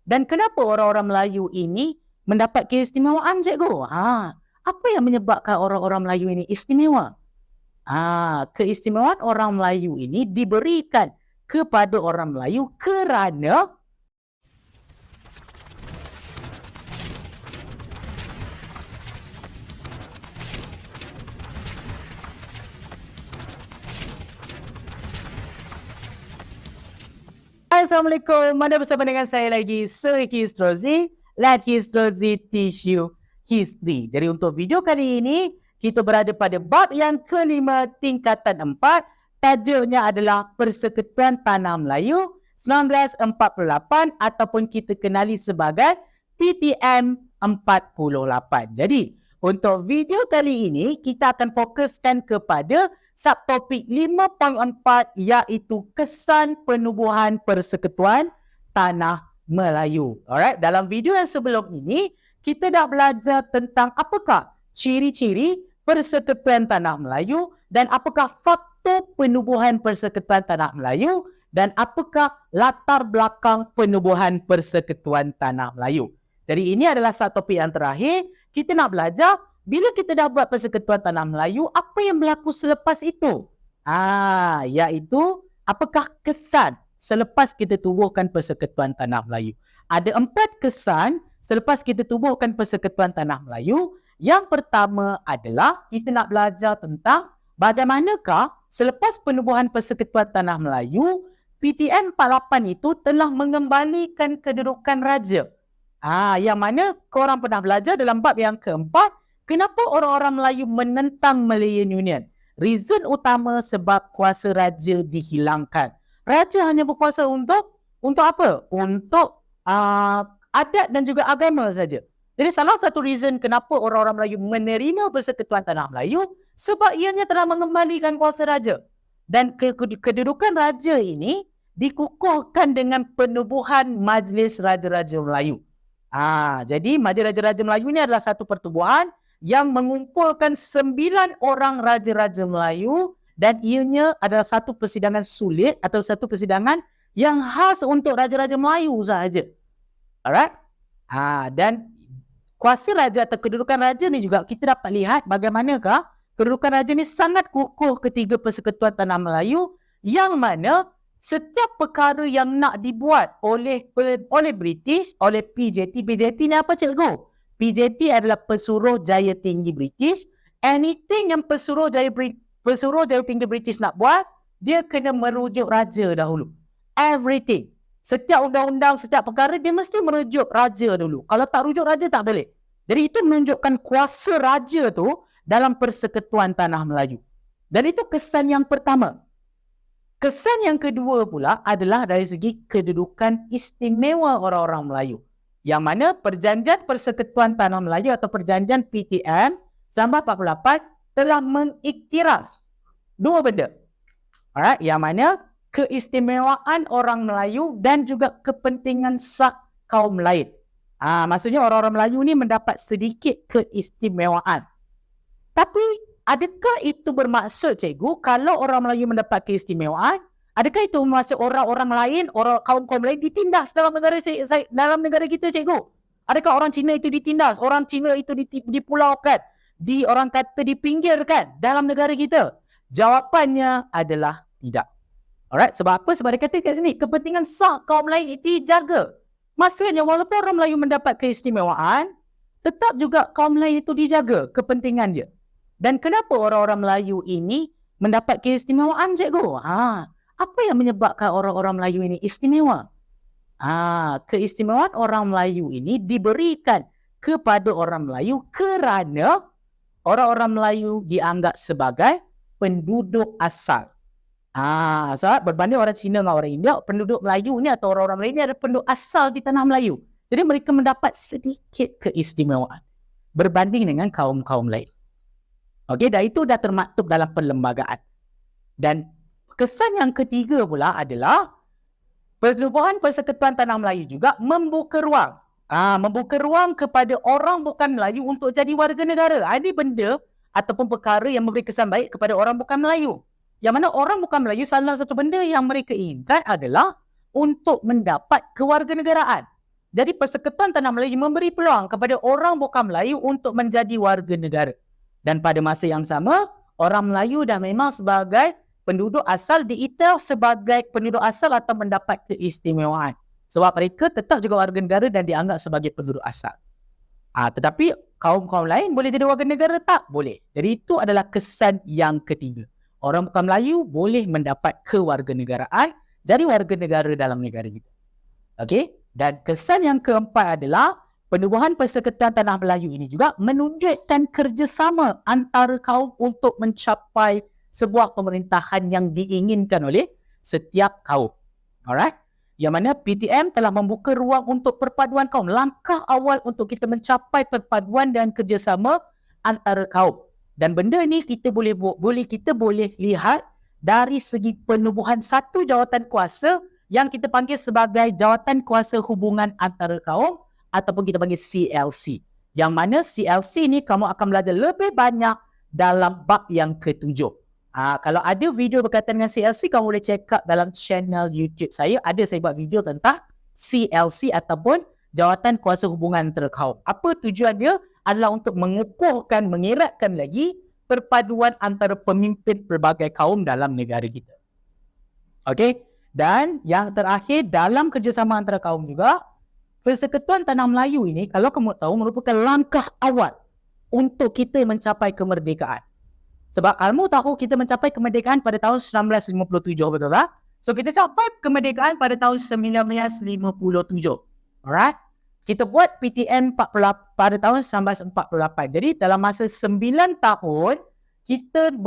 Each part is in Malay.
Dan kenapa orang-orang Melayu ini mendapat keistimewaan, cikgu? Apa yang menyebabkan orang-orang Melayu ini istimewa? Keistimewaan orang Melayu ini diberikan kepada orang Melayu kerana Assalamualaikum, mana bersama dengan saya lagi, Sir Histrozi. Let Histrozi teach you history. Jadi untuk video kali ini, kita berada pada bab yang kelima tingkatan 4. Tajuknya adalah Persekutuan Tanah Melayu 1948 ataupun kita kenali sebagai PTM 48. Jadi untuk video kali ini, kita akan fokuskan kepada subtopik 5.4 iaitu kesan penubuhan Persekutuan Tanah Melayu. Alright, dalam video yang sebelum ini, kita dah belajar tentang apakah ciri-ciri Persekutuan Tanah Melayu dan apakah faktor penubuhan Persekutuan Tanah Melayu dan apakah latar belakang penubuhan Persekutuan Tanah Melayu. Jadi ini adalah subtopik yang terakhir. Kita nak belajar bila kita dah buat Persekutuan Tanah Melayu, apa yang berlaku selepas itu? Iaitu apakah kesan selepas kita tubuhkan Persekutuan Tanah Melayu? Ada 4 kesan selepas kita tubuhkan Persekutuan Tanah Melayu. Yang pertama adalah kita nak belajar tentang bagaimanakah selepas penubuhan Persekutuan Tanah Melayu, PTM 48 itu telah mengembalikan kedudukan raja. Yang mana korang pernah belajar dalam bab yang keempat, kenapa orang-orang Melayu menentang Malayan Union? Reason utama sebab kuasa raja dihilangkan. Raja hanya berkuasa untuk apa? Untuk adat dan juga agama saja. Jadi salah satu reason kenapa orang-orang Melayu menerima Persekutuan Tanah Melayu sebab ianya telah mengembalikan kuasa raja. Dan kedudukan raja ini dikukuhkan dengan penubuhan Majlis Raja-Raja Melayu. Jadi Majlis Raja-Raja Melayu ini adalah satu pertubuhan yang mengumpulkan 9 orang Raja-Raja Melayu dan ianya adalah satu persidangan sulit atau satu persidangan yang khas untuk Raja-Raja Melayu sahaja. Alright? Dan kuasa raja atau kedudukan raja ni juga kita dapat lihat bagaimanakah kedudukan raja ni sangat kukuh ketika Persekutuan Tanah Melayu yang mana setiap perkara yang nak dibuat oleh British, oleh PJT. PJT ni apa, cikgu? PJT adalah Pesuruh Jaya Tinggi British. Anything yang Pesuruh Jaya Tinggi British nak buat, dia kena merujuk raja dahulu. Everything. Setiap undang-undang, setiap perkara, dia mesti merujuk raja dulu. Kalau tak rujuk raja, tak boleh. Jadi itu menunjukkan kuasa raja tu dalam Persekutuan Tanah Melayu. Dan itu kesan yang pertama. Kesan yang kedua pula adalah dari segi kedudukan istimewa orang-orang Melayu. Yang mana perjanjian Persekutuan Tanah Melayu atau perjanjian PTM 1948 telah mengiktiraf 2 benda. Alright, yang mana keistimewaan orang Melayu dan juga kepentingan sah kaum lain. Maksudnya orang-orang Melayu ni mendapat sedikit keistimewaan. Tapi adakah itu bermaksud, cikgu, kalau orang Melayu mendapat keistimewaan, adakah itu bermaksud orang-orang lain, kaum-kaum lain ditindas dalam negara kita, cikgu? Adakah orang Cina itu ditindas, orang Cina itu dipulaukan, orang kata dipinggirkan dalam negara kita? Jawapannya adalah tidak. Alright, sebab apa? Sebab dia kata kat sini, kepentingan sah kaum lain itu dijaga. Maksudnya, walaupun orang Melayu mendapat keistimewaan, tetap juga kaum lain itu dijaga kepentingan dia. Dan kenapa orang-orang Melayu ini mendapat keistimewaan, cikgu? Apa yang menyebabkan orang-orang Melayu ini istimewa? Keistimewaan orang Melayu ini diberikan kepada orang Melayu kerana orang-orang Melayu dianggap sebagai penduduk asal. Sebab berbanding orang Cina dengan orang India, penduduk Melayu ni atau orang-orang Melayu ni adalah penduduk asal di tanah Melayu. Jadi mereka mendapat sedikit keistimewaan berbanding dengan kaum-kaum lain. Okey, dan itu dah termaktub dalam perlembagaan. Dan kesan yang ketiga pula adalah penubuhan Persekutuan Tanah Melayu juga membuka ruang. Membuka ruang kepada orang bukan Melayu untuk jadi warga negara. Ini benda ataupun perkara yang memberi kesan baik kepada orang bukan Melayu. Yang mana orang bukan Melayu, salah satu benda yang mereka inginkan adalah untuk mendapat kewarganegaraan. Jadi Persekutuan Tanah Melayu memberi peluang kepada orang bukan Melayu untuk menjadi warga negara. Dan pada masa yang sama, orang Melayu dah memang sebagai penduduk asal diiktir sebagai penduduk asal atau mendapat keistimewaan. Sebab mereka tetap juga warga negara dan dianggap sebagai penduduk asal. Tetapi kaum-kaum lain boleh jadi warga negara tak? Boleh. Jadi itu adalah kesan yang ketiga. Orang bukan Melayu boleh mendapat kewarganegaraan, jadi warga negara dalam negara kita. Okey? Dan kesan yang keempat adalah penubuhan Persekutuan Tanah Melayu ini juga menunjukkan kerjasama antara kaum untuk mencapai sebuah pemerintahan yang diinginkan oleh setiap kaum. Alright? Yang mana PTM telah membuka ruang untuk perpaduan kaum. Langkah awal untuk kita mencapai perpaduan dan kerjasama antara kaum. Dan benda ni kita boleh lihat dari segi penubuhan satu jawatan kuasa yang kita panggil sebagai Jawatan Kuasa Hubungan Antara Kaum ataupun kita panggil CLC. Yang mana CLC ni kamu akan belajar lebih banyak dalam bab yang ketujuh. Kalau ada video berkaitan dengan CLC, kamu boleh check out dalam channel YouTube saya. Ada saya buat video tentang CLC ataupun Jawatan Kuasa Hubungan Antara Kaum. Apa tujuan dia? Adalah untuk mengukuhkan, mengeratkan lagi perpaduan antara pemimpin pelbagai kaum dalam negara kita. Okey? Dan yang terakhir, dalam kerjasama antara kaum juga, Persekutuan Tanah Melayu ini, kalau kamu tahu, merupakan langkah awal untuk kita mencapai kemerdekaan. Sebab kamu tahu kita mencapai kemerdekaan pada tahun 1957, betul tak? So, kita capai kemerdekaan pada tahun 1957. Alright? Kita buat PTM pada tahun 1948. Jadi, dalam masa 9 tahun, kita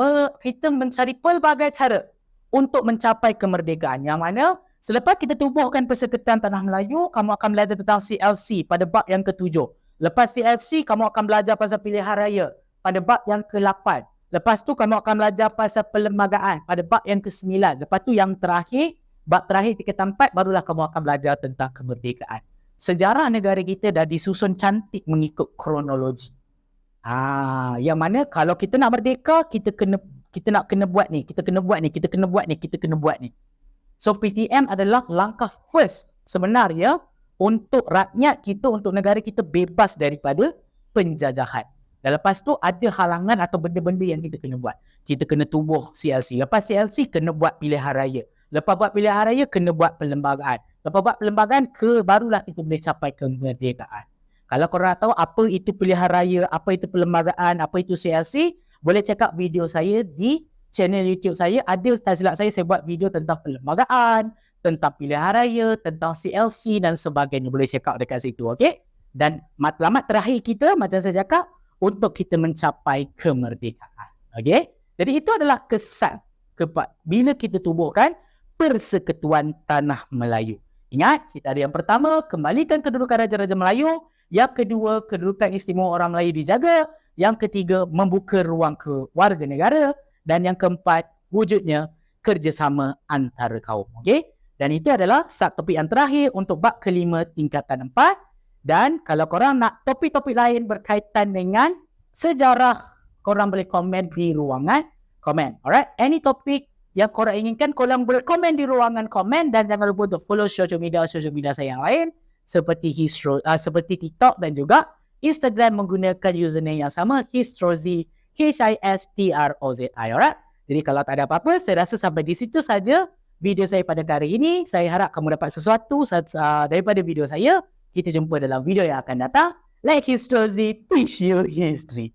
mencari pelbagai cara untuk mencapai kemerdekaan. Yang mana selepas kita tubuhkan Persekutuan Tanah Melayu, kamu akan belajar tentang CLC pada bab yang ke-7. Lepas CLC, kamu akan belajar pasal pilihan raya pada bab yang ke-8. Lepas tu kamu akan belajar pasal perlembagaan pada bab yang ke-9. Lepas tu yang terakhir, bab terakhir tingkatan 4, barulah kamu akan belajar tentang kemerdekaan. Sejarah negara kita dah disusun cantik mengikut kronologi. Yang mana kalau kita nak merdeka, kita nak kena buat ni, kita kena buat ni, kita kena buat ni, kita kena buat ni. So PTM adalah langkah first sebenarnya untuk rakyat kita, untuk negara kita bebas daripada penjajahan. Dan lepas tu ada halangan atau benda-benda yang kita kena buat. Kita kena tubuh CLC. Lepas CLC kena buat pilihan raya. Lepas buat pilihan raya kena buat perlembagaan. Lepas buat perlembagaan barulah kita boleh capai kemerdekaan. Kalau korang tahu apa itu pilihan raya, apa itu perlembagaan, apa itu CLC, boleh check out video saya di channel YouTube saya. Ada, tak silap saya buat video tentang perlembagaan, tentang pilihan raya, tentang CLC dan sebagainya. Boleh check out dekat situ, okey? Dan matlamat terakhir kita, macam saya cakap, untuk kita mencapai kemerdekaan. Okey? Jadi itu adalah kesan bila kita tubuhkan Persekutuan Tanah Melayu. Ingat, kita ada yang pertama, kembalikan kedudukan Raja-Raja Melayu. Yang kedua, kedudukan istimewa orang Melayu dijaga. Yang ketiga, membuka ruang ke warga negara. Dan yang keempat, wujudnya kerjasama antara kaum. Okey? Dan itu adalah subtopik yang terakhir untuk bab kelima tingkatan 4. Dan kalau korang nak topik-topik lain berkaitan dengan sejarah, korang boleh komen di ruangan komen. Alright? Any topik yang korang inginkan, korang boleh komen di ruangan komen. Dan jangan lupa untuk follow social media saya yang lain seperti seperti TikTok dan juga Instagram menggunakan username yang sama, Histrozi, HISTROZI. Alright? Jadi kalau tak ada apa-apa, saya rasa sampai di situ saja video saya pada kali ini. Saya harap kamu dapat sesuatu daripada video saya. Kita jumpa dalam video yang akan datang. Like Histrozi, teach you history.